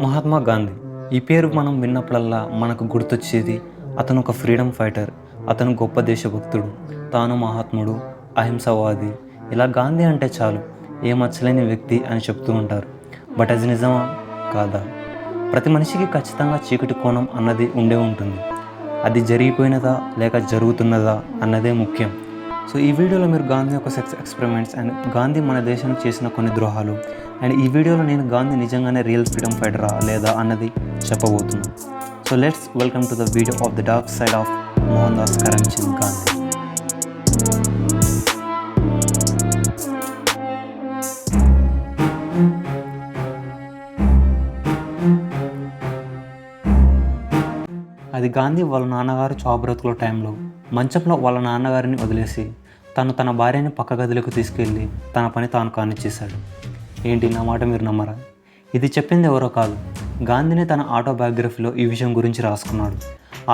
మహాత్మా గాంధీ ఈ పేరు మనం విన్నప్పుడల్లా మనకు గుర్తొచ్చేది అతను ఒక ఫ్రీడమ్ ఫైటర్, అతను గొప్ప దేశభక్తుడు, తాను మహాత్ముడు, అహింసవాది. ఇలా గాంధీ అంటే చాలు ఏ మచ్చలేని వ్యక్తి అని చెప్తూ ఉంటారు. బట్ అది నిజమా కాదా? ప్రతి మనిషికి ఖచ్చితంగా చీకటి కోణం అన్నది ఉండే ఉంటుంది. అది జరిగిపోయినదా లేక జరుగుతున్నదా అన్నదే ముఖ్యం. సో ఈ వీడియోలో మీరు గాంధీ యొక్క సెక్స్ ఎక్స్పెరిమెంట్స్ అండ్ గాంధీ మన దేశానికి చేసిన కొన్ని ద్రోహాలు అండ్ ఈ వీడియోలో నేను గాంధీ నిజంగానే రియల్ ఫ్రీడమ్ ఫైటరా లేదా అన్నది చెప్పబోతున్నాను. So let's welcome to the video of the dark side of Mohan Das Karamchand Gandhi. అది గాంధీ వాళ్ళ నాన్నగారు చావు బ్రతుకుల టైంలో మంచంలో వాళ్ళ నాన్నగారిని వదిలేసి తన భార్యని పక్క గదిలోకి తీసుకెళ్ళి తన పని తాను కానిచ్చేశాడు. ఏంటి నా మాట మీరు నమ్మరా? ఇది చెప్పింది ఎవరో కాదు, గాంధీని తన ఆటోబయోగ్రఫీలో ఈ విషయం గురించి రాసుకున్నాడు.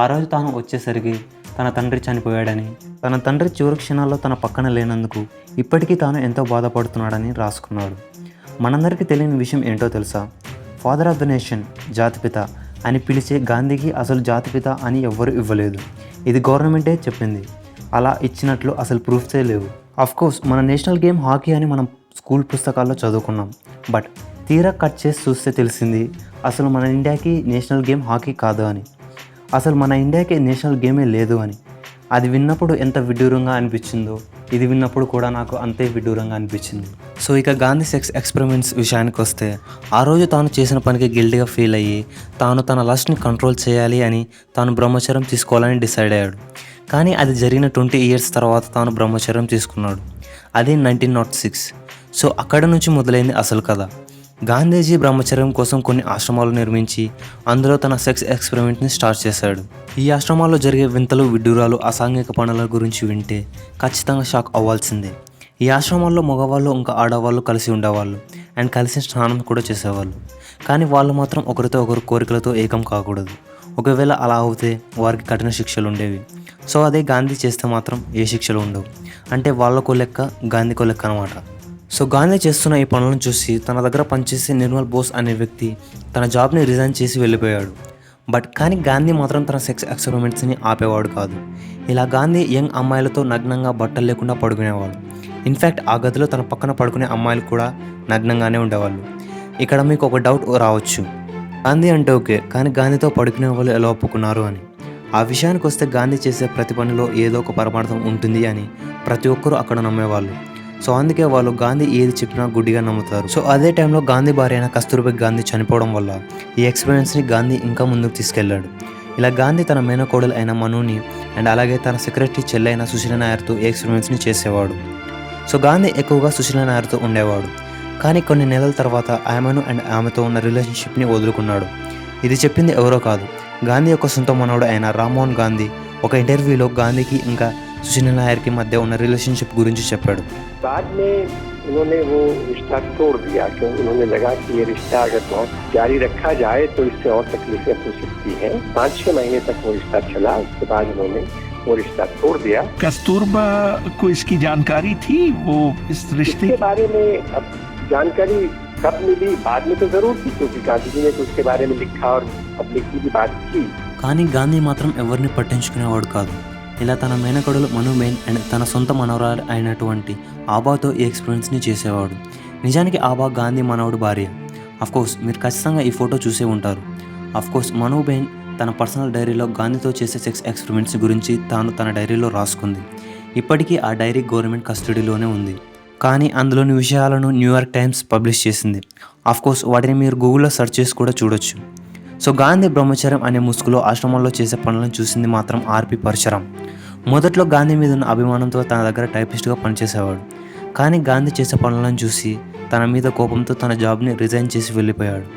ఆ రోజు తాను వచ్చేసరికి తన తండ్రి చనిపోయాడని, తన తండ్రి చివరి క్షణాల్లో తన పక్కన లేనందుకు ఇప్పటికీ తాను ఎంతో బాధపడుతున్నాడని రాసుకున్నాడు. మనందరికీ తెలియని విషయం ఏంటో తెలుసా? ఫాదర్ ఆఫ్ ద నేషన్, జాతిపిత అని పిలిచే గాంధీకి అసలు జాతిపిత అని ఎవ్వరూ ఇవ్వలేదు. ఇది గవర్నమెంటే చెప్పింది. అలా ఇచ్చినట్లు అసలు ప్రూఫ్సే లేవు. అఫ్కోర్స్ మన నేషనల్ గేమ్ హాకీ అని మనం స్కూల్ పుస్తకాల్లో చదువుకున్నాం. బట్ తీరా కట్ చేసి చూస్తే తెలిసింది అసలు మన ఇండియాకి నేషనల్ గేమ్ హాకీ కాదు అని, అసలు మన ఇండియాకి నేషనల్ గేమే లేదు అని. అది విన్నప్పుడు ఎంత విడ్డూరంగా అనిపించిందో ఇది విన్నప్పుడు కూడా నాకు అంతే విడ్డూరంగా అనిపించింది. సో ఇక గాంధీ సెక్స్ ఎక్స్పెరిమెంట్స్ విషయానికి వస్తే, ఆ రోజు తాను చేసిన పనికి గిల్టీగా ఫీల్ అయ్యి తాను తన లస్ట్ని కంట్రోల్ చేయాలి అని తాను బ్రహ్మచర్యం తీసుకోవాలని డిసైడ్ అయ్యాడు. కానీ అది జరిగిన 20 years తర్వాత తాను బ్రహ్మచర్యం తీసుకున్నాడు. అది 1906. సో అక్కడ నుంచి మొదలైంది అసలు కథ. గాంధీజీ బ్రహ్మచర్యం కోసం కొన్ని ఆశ్రమాలు నిర్మించి అందులో తన సెక్స్ ఎక్స్పెరిమెంట్ని స్టార్ట్ చేశాడు. ఈ ఆశ్రమాల్లో జరిగే వింతలు, విడ్డూరాలు, అసాంఘిక పనుల గురించి వింటే ఖచ్చితంగా షాక్ అవ్వాల్సిందే. ఈ ఆశ్రమాల్లో మగవాళ్ళు ఇంకా ఆడవాళ్ళు కలిసి ఉండేవాళ్ళు అండ్ కలిసి స్నానం కూడా చేసేవాళ్ళు. కానీ వాళ్ళు మాత్రం ఒకరితో ఒకరు కోరికలతో ఏకం కాకూడదు. ఒకవేళ అలా అవుతే వారికి కఠిన శిక్షలు ఉండేవి. సో అదే గాంధీ చేస్తే మాత్రం ఏ శిక్షలు ఉండవు. అంటే వాళ్ళకో లెక్క, గాంధీకో లెక్క అనమాట. సో గాంధీ చేస్తున్న ఈ పనులను చూసి తన దగ్గర పనిచేసే నిర్మల్ బోస్ అనే వ్యక్తి తన జాబ్ని రిజైన్ చేసి వెళ్ళిపోయాడు. కానీ గాంధీ మాత్రం తన సెక్స్ ఎక్స్పెరిమెంట్స్ని ఆపేవాడు కాదు. ఇలా గాంధీ యంగ్ అమ్మాయిలతో నగ్నంగా బట్టలు లేకుండా పడుకునేవాడు. ఇన్ఫ్యాక్ట్ ఆ గదిలో తన పక్కన పడుకునే అమ్మాయిలు కూడా నగ్నంగానే ఉండేవాళ్ళు. ఇక్కడ మీకు ఒక డౌట్ రావచ్చు, గాంధీ అంటే ఓకే, కానీ గాంధీతో పడుకునే వాళ్ళు ఎలా ఒప్పుకున్నారు అని. ఆ విషయానికి వస్తే గాంధీ చేసే ప్రతి పనిలో ఏదో ఒక పరమార్థం ఉంటుంది అని ప్రతి ఒక్కరూ అక్కడ నమ్మేవాళ్ళు. సో అందుకే వాళ్ళు గాంధీ ఏది చెప్పినా గుడ్డిగా నమ్ముతారు. సో అదే టైంలో గాంధీ భార్య అయిన కస్తూర్బా గాంధీ చనిపోవడం వల్ల ఈ ఎక్స్పీరియన్స్ని గాంధీ ఇంకా ముందుకు తీసుకెళ్లాడు. ఇలా గాంధీ తన మేనకోడలు అయిన మనుని అండ్ అలాగే తన సెక్రటరీ చెల్లైన సుశీల నాయర్తో ఈ ఎక్స్పీరియన్స్ని చేసేవాడు. సో గాంధీ ఎక్కువగా సుశీల నాయర్తో ఉండేవాడు. కానీ కొన్ని నెలల తర్వాత ఆమెను అండ్ ఆమెతో ఉన్న రిలేషన్షిప్ని వదులుకున్నాడు. ఇది చెప్పింది ఎవరో కాదు, గాంధీ యొక్క సొంత మనవడు అయిన రామ్మోహన్ గాంధీ ఒక ఇంటర్వ్యూలో గాంధీకి ఇంకా సుశీల నాయర్కి మధ్య ఉన్న రిలేషన్షిప్ గురించి చెప్పాడు. बाद में उन्होंने वो रिश्ता तोड़ दिया क्योंकि उन्होंने लगा कि ये रिश्ता अगर बहुत जारी रखा जाए तो इससे और तकलीफें हो सकती हैं। 5-6 महीने तक वो रिश्ता चला, उसके बाद उन्होंने वो रिश्ता तोड़ दिया। कस्तूरबा को इसकी जानकारी थी? वो इस रिश्ते के बारे में अब जानकारी कब मिली? बाद में तो जरूर थी क्योंकि गांधी जी ने तो उसके बारे में लिखा और पब्लिक की भी बात की. కానీ గాంధీ మాత్రం ఎవరిని పట్టించుకునేవాడు కాదు. ఇలా తన మేనకోడలు మనుబెన్ అండ్ తన సొంత మనవరాలు అయినటువంటి ఆబాతో ఈ ఎక్స్పీరియన్స్ని చేసేవాడు. నిజానికి ఆబా గాంధీ మనవడు భార్య. అఫ్కోర్స్ మీరు ఖచ్చితంగా ఈ ఫోటో చూసే ఉంటారు. అఫ్కోర్స్ మనుబెన్ తన పర్సనల్ డైరీలో గాంధీతో చేసే సెక్స్ ఎక్స్పెరిమెంట్స్ గురించి తాను తన డైరీలో రాసుకుంది. ఇప్పటికీ ఆ డైరీ గవర్నమెంట్ కస్టడీలోనే ఉంది. కానీ అందులోని విషయాలను న్యూయార్క్ టైమ్స్ పబ్లిష్ చేసింది. అఫ్కోర్స్ వాటిని మీరు గూగుల్లో సెర్చ్ చేసి కూడా చూడొచ్చు. సో గాంధీ బ్రహ్మచర్యం అనే ముసుగులో ఆశ్రమంలో చేసే పనులను చూసింది మాత్రం ఆర్పి పరశురాం. మొదట్లో గాంధీ మీద ఉన్న అభిమానంతో తన దగ్గర టైపిస్ట్గా పనిచేసేవాడు. కానీ గాంధీ చేసే పనులను చూసి తన మీద కోపంతో తన జాబ్ని రిజైన్ చేసి వెళ్ళిపోయాడు.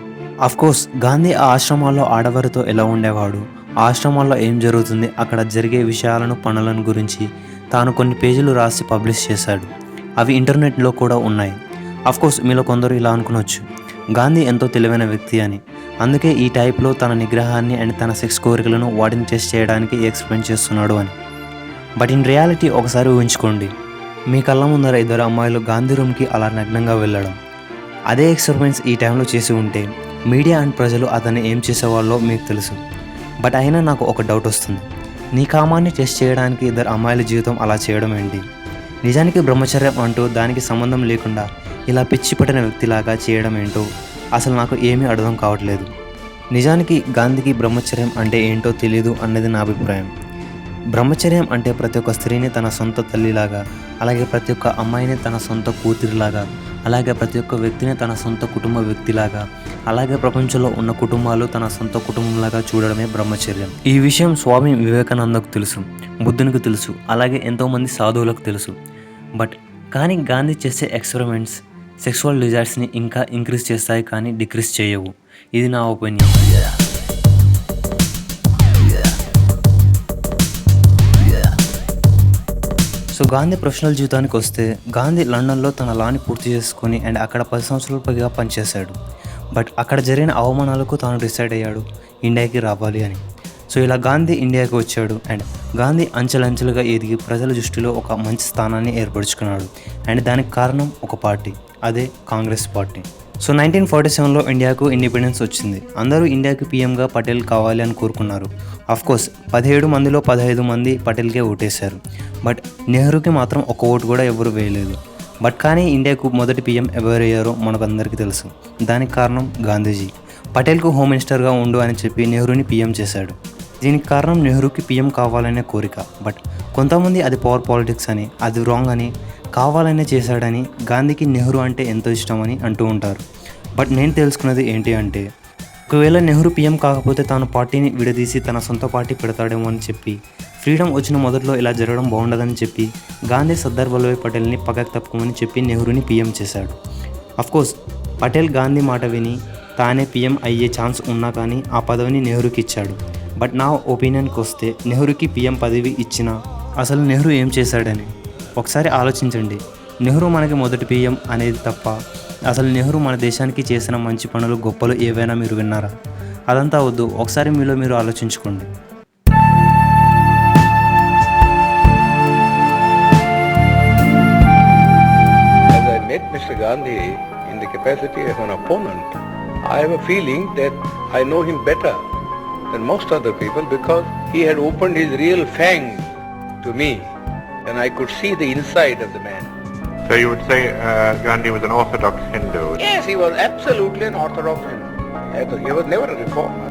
అఫ్కోర్స్ గాంధీ ఆ ఆశ్రమాల్లో ఆడవారితో ఎలా ఉండేవాడు, ఆ ఆశ్రమాల్లో ఏం జరుగుతుంది, అక్కడ జరిగే విషయాలను, పనులను గురించి తాను కొన్ని పేజీలు రాసి పబ్లిష్ చేశాడు. అవి ఇంటర్నెట్లో కూడా ఉన్నాయి. అఫ్కోర్స్ మీలో కొందరు ఇలా అనుకునొచ్చు, గాంధీ ఎంతో తెలివైన వ్యక్తి అని, అందుకే ఈ టైప్లో తన నిగ్రహాన్ని అండ్ తన సెక్స్ కోరికలను వాటిని టెస్ట్ చేయడానికి ఎక్స్పెరిమెంట్ చేస్తున్నాడు అని. బట్ ఇన్ రియాలిటీ ఒకసారి ఊహించుకోండి, మీ కళ్ళ ముందర 2 అమ్మాయిలు గాంధీ రూమ్కి అలా నగ్నంగా వెళ్ళడం. అదే ఎక్స్పెరిమెంట్స్ ఈ టైంలో చేసి ఉంటే మీడియా అండ్ ప్రజలు అతన్ని ఏం చేసేవాళ్ళో మీకు తెలుసు. బట్ అయినా నాకు ఒక డౌట్ వస్తుంది. నీ కామాన్ని టెస్ట్ చేయడానికి ఇద్దరు అమ్మాయిల జీవితం అలా చేయడం ఏంటి? నిజానికి బ్రహ్మచర్యం అంటూ దానికి సంబంధం లేకుండా ఇలా పిచ్చి పట్టిన వ్యక్తిలాగా చేయడం ఏంటో అసలు నాకు ఏమీ అర్థం కావట్లేదు. నిజానికి గాంధీకి బ్రహ్మచర్యం అంటే ఏంటో తెలియదు అన్నది నా అభిప్రాయం. బ్రహ్మచర్యం అంటే ప్రతి ఒక్క స్త్రీని తన సొంత తల్లిలాగా, అలాగే ప్రతి ఒక్క అమ్మాయిని తన సొంత కూతురిలాగా, అలాగే ప్రతి ఒక్క వ్యక్తిని తన సొంత కుటుంబ వ్యక్తిలాగా, అలాగే ప్రపంచంలో ఉన్న కుటుంబాలు తన సొంత కుటుంబంలాగా చూడడమే బ్రహ్మచర్యం. ఈ విషయం స్వామి వివేకానందకు తెలుసు, బుద్ధునికి తెలుసు, అలాగే ఎంతోమంది సాధువులకు తెలుసు. కానీ గాంధీ చేసే ఎక్స్పెరిమెంట్స్ సెక్సువల్ డిజైర్స్ని ఇంకా ఇంక్రీజ్ చేస్తాయి కానీ డిక్రీజ్ చేయవు. ఇది నా ఒపీనియన్. సో గాంధీ ప్రొఫెషనల్ జీవితానికి వస్తే, గాంధీ లండన్లో తన లాని పూర్తి చేసుకొని అండ్ అక్కడ 10 సంవత్సరాల పైగా పనిచేశాడు. బట్ అక్కడ జరిగిన అవమానాలకు తాను డిసైడ్ అయ్యాడు ఇండియాకి రావాలి అని. సో ఇలా గాంధీ ఇండియాకి వచ్చాడు అండ్ గాంధీ అంచెలంచెలుగా ఎదిగి ప్రజల దృష్టిలో ఒక మంచి స్థానాన్ని ఏర్పరచుకున్నాడు. అండ్ దానికి కారణం ఒక పార్టీ, అదే కాంగ్రెస్ పార్టీ. సో 1947లో ఇండియాకు ఇండిపెండెన్స్ వచ్చింది. అందరూ ఇండియాకి పీఎంగా పటేల్ కావాలి అని కోరుకున్నారు. అఫ్కోర్స్ 17 మందిలో 15 మంది పటేల్కే ఓటేశారు. బట్ నెహ్రూకి మాత్రం ఒక ఓటు కూడా ఎవరు వేయలేదు. కానీ ఇండియాకు మొదటి పీఎం ఎవరయ్యారో మనకందరికీ తెలుసు. దానికి కారణం గాంధీజీ. పటేల్కు హోమ్ మినిస్టర్గా ఉండు అని చెప్పి నెహ్రూని పీఎం చేశాడు. దీనికి కారణం నెహ్రూకి పీఎం కావాలనే కోరిక. బట్ కొంతమంది అది పవర్ పాలిటిక్స్ అని, అది రాంగ్ అని, కావాలనే చేశాడని, గాంధీకి నెహ్రూ అంటే ఎంతో ఇష్టమని అంటూ ఉంటారు. బట్ నేను తెలుసుకున్నది ఏంటి అంటే, ఒకవేళ నెహ్రూ పీఎం కాకపోతే తాను పార్టీని విడదీసి తన సొంత పార్టీ పెడతాడేమో అని చెప్పి, ఫ్రీడమ్ వచ్చిన మొదట్లో ఇలా జరగడం బాగుండదని చెప్పి గాంధీ సర్దార్ వల్లభాయ్ పటేల్ని పక్కకు తప్పుకోమని చెప్పి నెహ్రూని పీఎం చేశాడు. అఫ్కోర్స్ పటేల్ గాంధీ మాట విని తానే పీఎం అయ్యే ఛాన్స్ ఉన్నా కానీ ఆ పదవిని నెహ్రూకి ఇచ్చాడు. బట్ నా ఒపీనియన్కి వస్తే నెహ్రూకి పీఎం పదవి ఇచ్చినా అసలు నెహ్రూ ఏం చేశాడని ఒకసారి ఆలోచించండి. నెహ్రూ మనకి మొదటి పీఎం అనేది తప్ప అసలు నెహ్రూ మన దేశానికి చేసిన మంచి పనులు గొప్పలు ఏవైనా మీరు విన్నారా? అదంతా వద్దు, ఒకసారి మీలో మీరు ఆలోచించుకోండి. As I met Mr. Gandhi in the capacity as an opponent, I have a feeling that I know him better than most other people because he had opened his real fangs to me and I could see the inside of the man. So you would say Gandhi was an orthodox Hindu? Yes, he was absolutely an orthodox Hindu. He was never a reformer.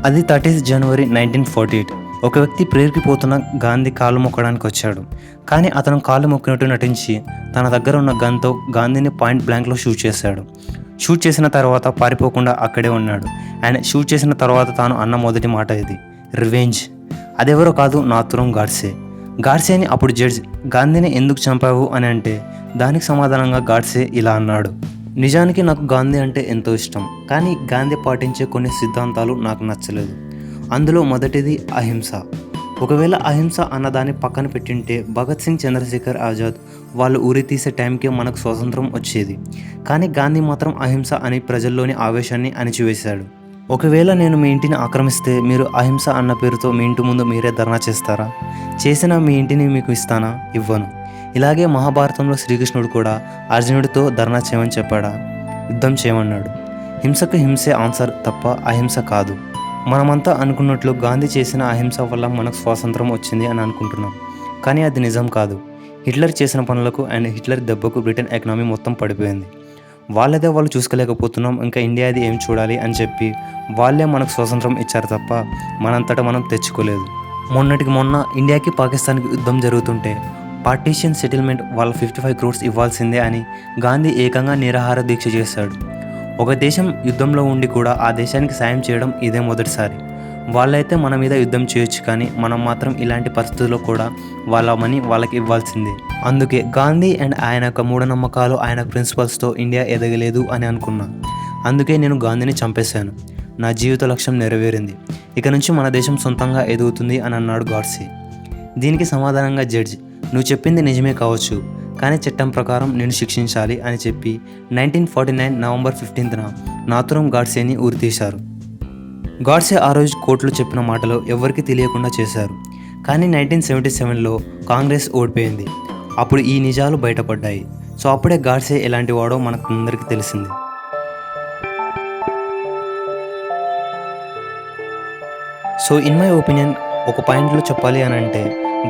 అది 30th జనవరి 1948. ఒక వ్యక్తి ప్రేరేకిపోతున్న గాంధీ కాలు మొక్కడానికి వచ్చాడు. కానీ అతను కాలు మొక్కినట్టు నటించి తన దగ్గర ఉన్న గన్తో గాంధీని పాయింట్ బ్లాంక్లో షూట్ చేశాడు. షూట్ చేసిన తర్వాత పారిపోకుండా అక్కడే ఉన్నాడు. అండ్ షూట్ చేసిన తర్వాత తాను అన్న మొదటి మాట ఇది, రివెంజ్. అదెవరో కాదు, నాథురాం గాడ్సే. గాడ్సేని అప్పుడు జడ్జ్ గాంధీని ఎందుకు చంపావు అని అంటే దానికి సమాధానంగా గాడ్సే ఇలా అన్నాడు, నిజానికి నాకు గాంధీ అంటే ఎంతో ఇష్టం, కానీ గాంధీ పాటించే కొన్ని సిద్ధాంతాలు నాకు నచ్చలేదు. అందులో మొదటిది అహింస. ఒకవేళ అహింస అన్నదాన్ని పక్కన పెట్టింటే భగత్ సింగ్, చంద్రశేఖర్ ఆజాద్ వాళ్ళు ఊరి తీసే టైంకే మనకు స్వాతంత్రం వచ్చేది. కానీ గాంధీ మాత్రం అహింస అని ప్రజల్లోని ఆవేశాన్ని అణిచివేశాడు. ఒకవేళ నేను మీ ఇంటిని ఆక్రమిస్తే మీరు అహింస అన్న పేరుతో మీ ఇంటి ముందు మీరే ధర్నా చేస్తారా? చేసిన మీ ఇంటిని మీకు ఇస్తానా? ఇవ్వను. ఇలాగే మహాభారతంలో శ్రీకృష్ణుడు కూడా అర్జునుడితో ధర్నా చేయమని చెప్పాడా? యుద్ధం చేయమన్నాడు. హింసకు హింసే ఆన్సర్ తప్ప అహింస కాదు. మనమంతా అనుకున్నట్లు గాంధీ చేసిన అహింస వల్ల మనకు స్వాతంత్రం వచ్చింది అని అనుకుంటున్నాం, కానీ అది నిజం కాదు. హిట్లర్ చేసిన పనులకు అండ్ హిట్లర్ దెబ్బకు బ్రిటన్ ఎకనామీ మొత్తం పడిపోయింది. వాళ్ళదే వాళ్ళు చూసుకోలేకపోతున్నాం, ఇంకా ఇండియాది ఏం చూడాలి అని చెప్పి వాళ్ళే మనకు స్వాతంత్రం ఇచ్చారు తప్ప మనంతటా మనం తెచ్చుకోలేదు. మొన్నటికి మొన్న ఇండియాకి పాకిస్తాన్కి యుద్ధం జరుగుతుంటే పార్టీషన్ సెటిల్మెంట్ వాళ్ళ 55 crores ఇవ్వాల్సిందే అని గాంధీ ఏకంగా నిరాహార దీక్ష చేశాడు. ఒక దేశం యుద్ధంలో ఉండి కూడా ఆ దేశానికి సాయం చేయడం ఇదే మొదటిసారి. వాళ్ళైతే మన మీద యుద్ధం చేయొచ్చు, కానీ మనం మాత్రం ఇలాంటి పరిస్థితుల్లో కూడా వాళ్ళ మనీ వాళ్ళకి ఇవ్వాల్సిందే. అందుకే గాంధీ అండ్ ఆయన యొక్క మూఢనమ్మకాలు, ఆయన ప్రిన్సిపల్స్తో ఇండియా ఎదగలేదు అని అనుకున్నా. అందుకే నేను గాంధీని చంపేశాను. నా జీవిత లక్ష్యం నెరవేరింది. ఇక నుంచి మన దేశం సొంతంగా ఎదుగుతుంది అని అన్నాడు గాడ్సే. దీనికి సమాధానంగా జడ్జి, నువ్వు చెప్పింది నిజమే కావచ్చు, కానీ చట్టం ప్రకారం నేను శిక్షించాలి అని చెప్పి 1949 నవంబర్ 15న నాథురాం గాడ్సేని ఉరితీశారు. గాడ్సే ఆ రోజు కోర్టులో చెప్పిన మాటలు ఎవరికి తెలియకుండా చేశారు. కానీ 1977లో కాంగ్రెస్ ఓడిపోయింది. అప్పుడు ఈ నిజాలు బయటపడ్డాయి. సో అప్పుడే గాడ్సే ఎలాంటి వాడో మనకు అందరికీ తెలిసింది. సో ఇన్ మై ఒపీనియన్ ఒక పాయింట్లో చెప్పాలి అని అంటే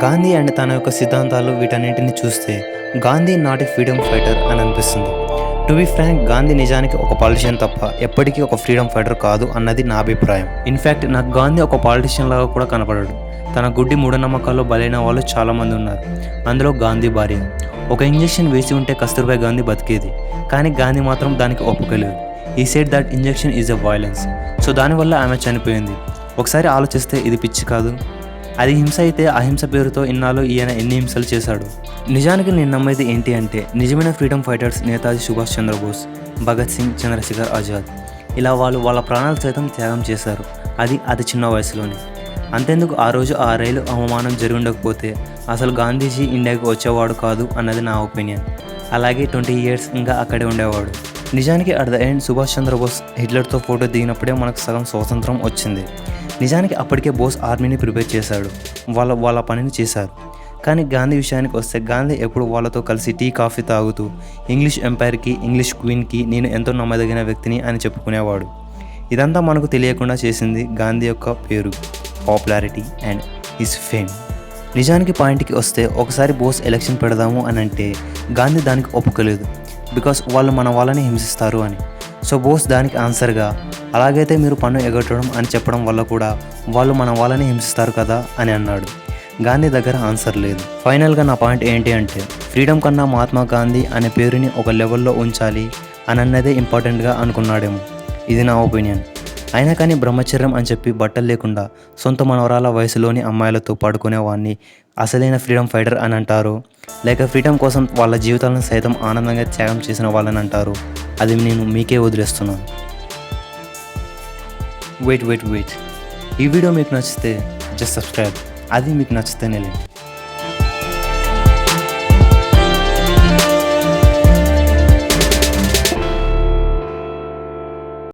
గాంధీ అండ్ తన యొక్క సిద్ధాంతాలు వీటన్నింటిని చూస్తే Gandhi not a freedom fighter అని అనిపిస్తుంది. టు బి ఫ్రాంక్, గాంధీ నిజానికి ఒక పాలిటిషియన్ తప్ప ఎప్పటికీ ఒక ఫ్రీడమ్ ఫైటర్ కాదు అన్నది నా అభిప్రాయం. ఇన్ఫ్యాక్ట్ నాకు గాంధీ ఒక పాలిటిషియన్ లాగా కూడా కనపడడు. తన గుడ్డి మూఢనమ్మకాల్లో బలైన వాళ్ళు చాలామంది ఉన్నారు. అందులో గాంధీ భార్య. ఒక ఇంజెక్షన్ వేసి ఉంటే కస్తూర్బా గాంధీ బతికేది, కానీ గాంధీ మాత్రం దానికి ఒప్పుకోలేదు. ఈ said that injection is a violence. So దానివల్ల ఆమె చనిపోయింది. ఒకసారి ఆలోచిస్తే ఇది పిచ్చి కాదు? అది హింస అయితే అహింస పేరుతో ఇన్నాళ్ళు ఈయన ఎన్ని హింసలు చేశాడు. నిజానికి నేను నమ్మేది ఏంటి అంటే నిజమైన ఫ్రీడమ్ ఫైటర్స్ నేతాజీ సుభాష్ చంద్రబోస్, భగత్ సింగ్, చంద్రశేఖర్ ఆజాద్ ఇలా వాళ్ళు వాళ్ళ ప్రాణాలు సైతం త్యాగం చేశారు. అది అతి చిన్న వయసులోనే. అంతేందుకు ఆ రోజు ఆ రైలు అవమానం జరిగి ఉండకపోతే అసలు గాంధీజీ ఇండియాకి వచ్చేవాడు కాదు అన్నది నా ఒపీనియన్. అలాగే 20 years ఇంకా అక్కడే ఉండేవాడు. నిజానికి at the end Subhash Chandrabose హిట్లర్తో photo దిగినప్పుడే మనకు సగం స్వాతంత్రం వచ్చింది. నిజానికి అప్పటికే బోస్ ఆర్మీని ప్రిపేర్ చేశాడు, వాళ్ళ పనిని చేశారు. కానీ గాంధీ విషయానికి వస్తే గాంధీ ఎప్పుడు వాళ్ళతో కలిసి టీ కాఫీ తాగుతూ ఇంగ్లీష్ ఎంపైర్కి, ఇంగ్లీష్ క్వీన్కి నేను ఎంతో నమ్మదగిన వ్యక్తిని అని చెప్పుకునేవాడు. ఇదంతా మనకు తెలియకుండా చేసింది గాంధీ యొక్క పేరు, పాపులారిటీ అండ్ హిస్ ఫేమ్. నిజానికి పాయింట్కి వస్తే ఒకసారి బోస్ ఎలక్షన్ పెడదాము అని అంటే గాంధీ దానికి ఒప్పుకోలేదు. బికాస్ వాళ్ళు మన వాళ్ళని హింసిస్తారు అని. సో బోస్ దానికి ఆన్సర్గా అలాగైతే మీరు పన్ను ఎగొట్టడం అని చెప్పడం వల్ల కూడా వాళ్ళు మన వాళ్ళని హింసిస్తారు కదా అని అన్నాడు. గాంధీ దగ్గర ఆన్సర్ లేదు. ఫైనల్గా నా పాయింట్ ఏంటి అంటే ఫ్రీడమ్ కన్నా మహాత్మా గాంధీ అనే పేరుని ఒక లెవెల్లో ఉంచాలి అని అన్నదే ఇంపార్టెంట్గా అనుకున్నాడేమో. ఇది నా ఒపీనియన్. అయినా కానీ బ్రహ్మచర్యం అని చెప్పి బట్టలు లేకుండా సొంత మనవరాల వయసులోని అమ్మాయిలతో పడుకునేవాడిని అసలైన ఫ్రీడమ్ ఫైటర్ అని అంటారు. లేక ఫ్రీడమ్ కోసం వాళ్ళ జీవితాలను సైతం ఆనందంగా త్యాగం చేసిన వాళ్ళని అంటారు. అది నేను మీకే వదిలేస్తున్నాను. వెయిట్ ఈ వీడియో మీకు నచ్చితే జస్ట్ సబ్స్క్రైబ్. అది మీకు నచ్చితేనే లేదు.